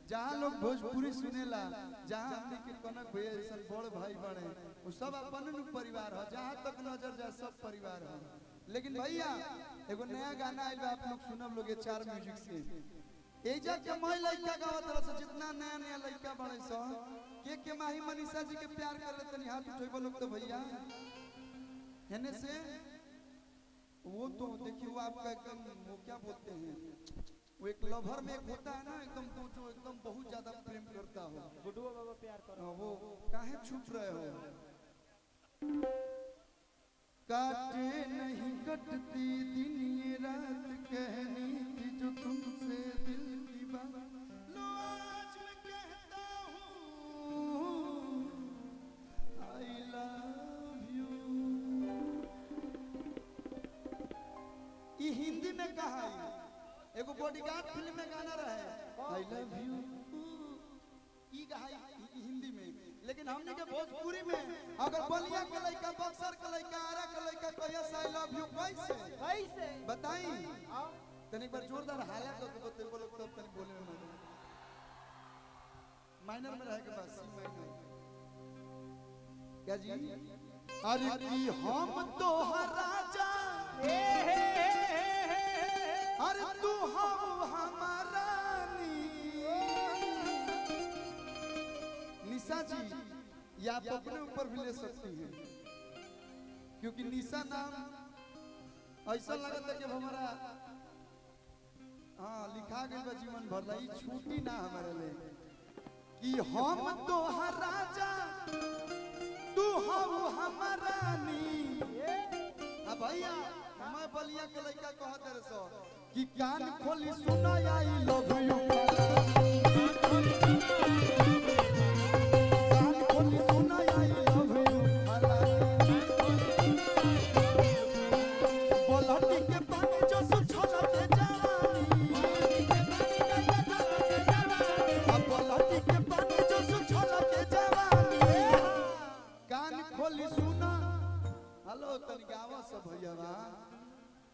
जहाँ लोग भोजपुरी सुनेला, जहाँ हमने के कनक भैया जैसा बड़ भाई बने, वो सब अपन परिवार है, जहाँ तक नजर जाए सब परिवार है। लेकिन भैया एगो नया गाना आइल बा, आप लोग सुनब लोग 4 म्यूजिक से। एजा के मैं लड़का गावत रहा से, जितना नया नया लड़का बने सो के माही मनीषा जी के प्यार कर लेते नहीं, हाथ उठेबो लोग तो भैया हेने से वो तो देखिए वो आपका एकदम वो क्या बोलते हैं, वो एक लवर में एक होता है ना एकदम, तो जो एकदम बहुत ज्यादा प्रेम करता हो, गुड्डू बाबा प्यार करो, वो काहे छुप रहे हो। काटे नहीं कटती दिन ये रात, कहनी थी जो तुमसे दिल की बात, लो आज मैं कहता हूँ आई लव यू। ये हिंदी में कहा है, एगो बॉडीगार्ड फिल्म में गाना रहे आई लव यू, ई कहा हिंदी में। लेकिन हमने के भोजपुरी में अगर बलिया के लड़का, बक्सर के लड़का, आरा के लड़का कहिया से आई लव यू कैसे कैसे बताई, तनी एक बार जोरदार हाला तो बोलो तब तनी बोले में माइनर में रहे के बाद सी माइनर क्या जी। अरे की हम तो राजा, अरे तू हो हमारा निशा जी, या आप अपने ऊपर भी ले सकती हैं, क्योंकि निशा नाम ऐसा लगता है कि हमारा हाँ लिखा गया जीवन भर ला, छूटी ना हमारे लिए कि हम तो राजा तू हो हमारा नी। अब भैया मैं बलिया के लड़का कहते रहे सो कि कान खोली सुना आई लव यू,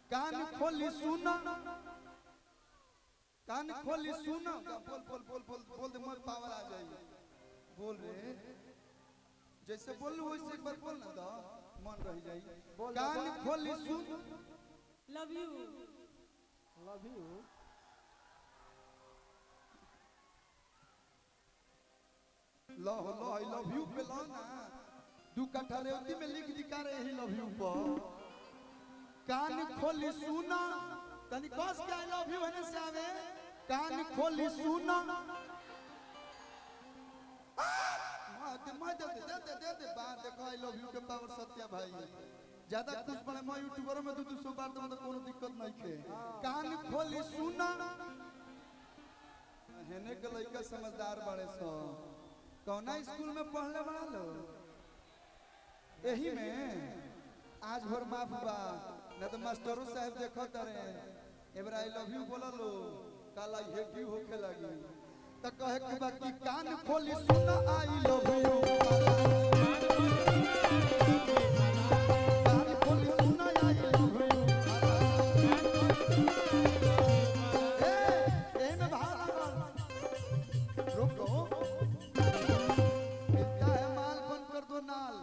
कान खोली सुना, कान खोली सुना, बोल बोल बोल बोल बोल दे, मत पावर आ जाएगी, बोल रे जैसे बोल वैसे एक बार बोल ना तो मन रह जाएगी। कान खोली सुन लव यू, लव यू, लो लो आई लव यू पे लो ना, 2 कट्ठा रेवती में लिख दिखा रहे ही लव यू पर। कान खोली सुना, तनी कस के आई लव यू हने से आवे, कान खोली सुना, दे बात देखो आई लव यू के पावर सत्या भाई, ज्यादा कुछ बड़े मैं यूट्यूबर में 200 बार तो कोनो दिक्कत नहीं है। कान खोली सुना, हेने के लड़का समझदार बड़े सो, कौना स्कूल में पढ़ले बड़ा लो, यही में आज भर माफ बा न तो मास्टरों साहब देखो तारे एबर आई लव यू बोला लो काला हेट यू होके लगी त कहे के बाकी कान खोली सुना आई लव यू, कान खोली सुना आई लव यू। ए में भाग रुको, इतना है माल बंद कर दो नाल,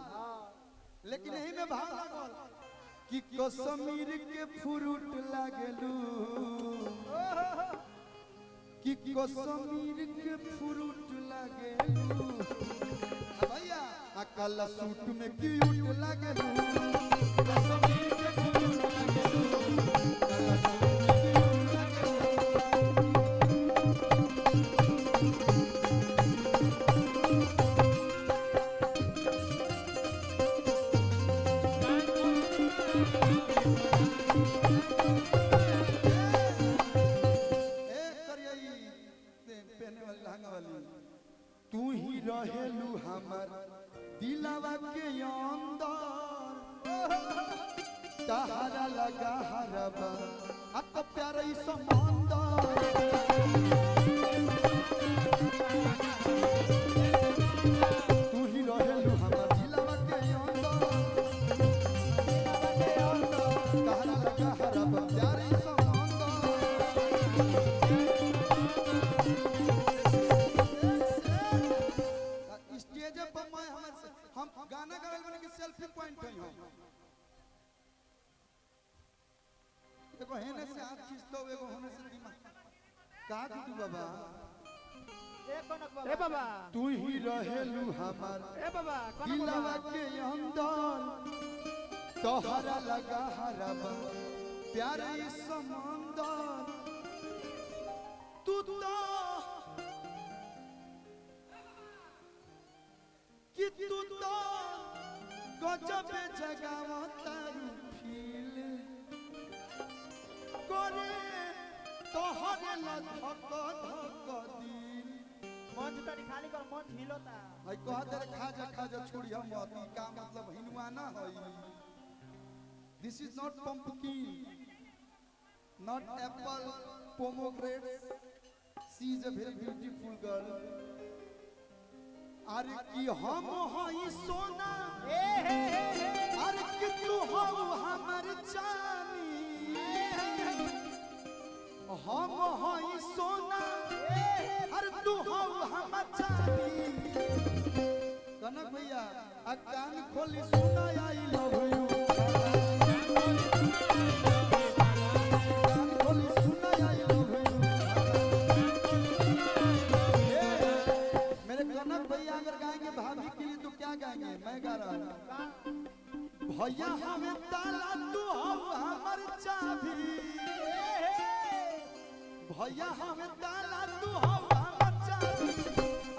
लेकिन यही में भाग लागल कि कश्मीर के फ्रूट लागलू, कि कश्मीर के फ्रूट लागलू भैया, आ काला सूट में क्यूट लागलू, कश्मीर के फ्रूट लागलू, काला सूट में तू ही रहेलू हमर दिलवा के अंदर, तहरा लगा हरबा अत प्यारे समंदर, तू ही रहेलू हमर दिलवा के अंदर, तहरा लगा हरबा प्यारे समंदर। खींचतो एगो होने से दिमाग का गुड्डू बाबा ए बाबा तू ही रहेलू हमार ए बाबा दिलवा के अंदर तोहरा लगा हरबा प्यारे इस समंदर तू तो कि तू तो गजब जगावता फील करे तोहरे ला धक धक दिल मंच तनी खाली कर मंच हिलोता भाई कह दे खा जा छोड़ी हम मत का मतलब हिनुआ ना होई this is not pumpkin not apple pomegranate she is a very beautiful girl अरे की हम हई सोना अरे कि तू हो हमर चानी हम हई सोना अरे तू हो हमर चानी कनक भैया आ कान खोली सुना आई लव यू कान खोली सुना आई लव यू मेरे कनक भैया अगर गाएंगे भाभी के लिए तो क्या गाएंगे मैं गा रहा हूँ भैया हमें ताला तू हो हमर चाबी भैया हमें ताला तू हो हमर चाबी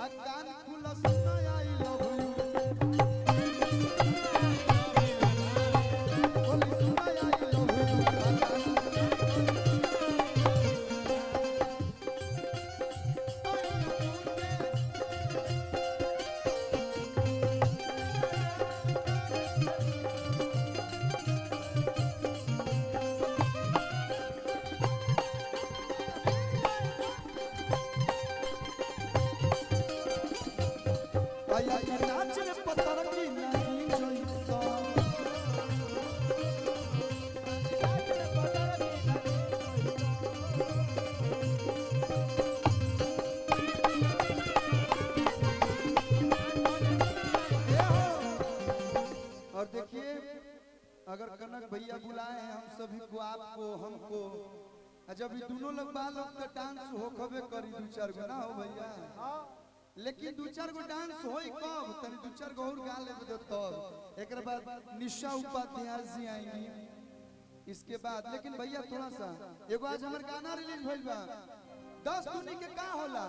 आ कान खुला सुना आई लव यू खोली सुना आई लव यू आया ये नाच रे पत्थर की नहीं जोइसा और देखिए अगर कनक भैया बुलाए हैं हम सभी को आपको हमको जब ये दोनों लोग बाल लोग का डांस हो खबे करी दो चार गो ना हो भैया लेकिन दो चार गो डांस होई कब तनी दो चार गो और गा लेबे तो तब एकरा बाद निशा उपाध्याय जी आएंगी इसके बाद लेकिन भैया थोड़ा सा एगो आज हमर गाना रिलीज भइल बा 10 दुनी के का होला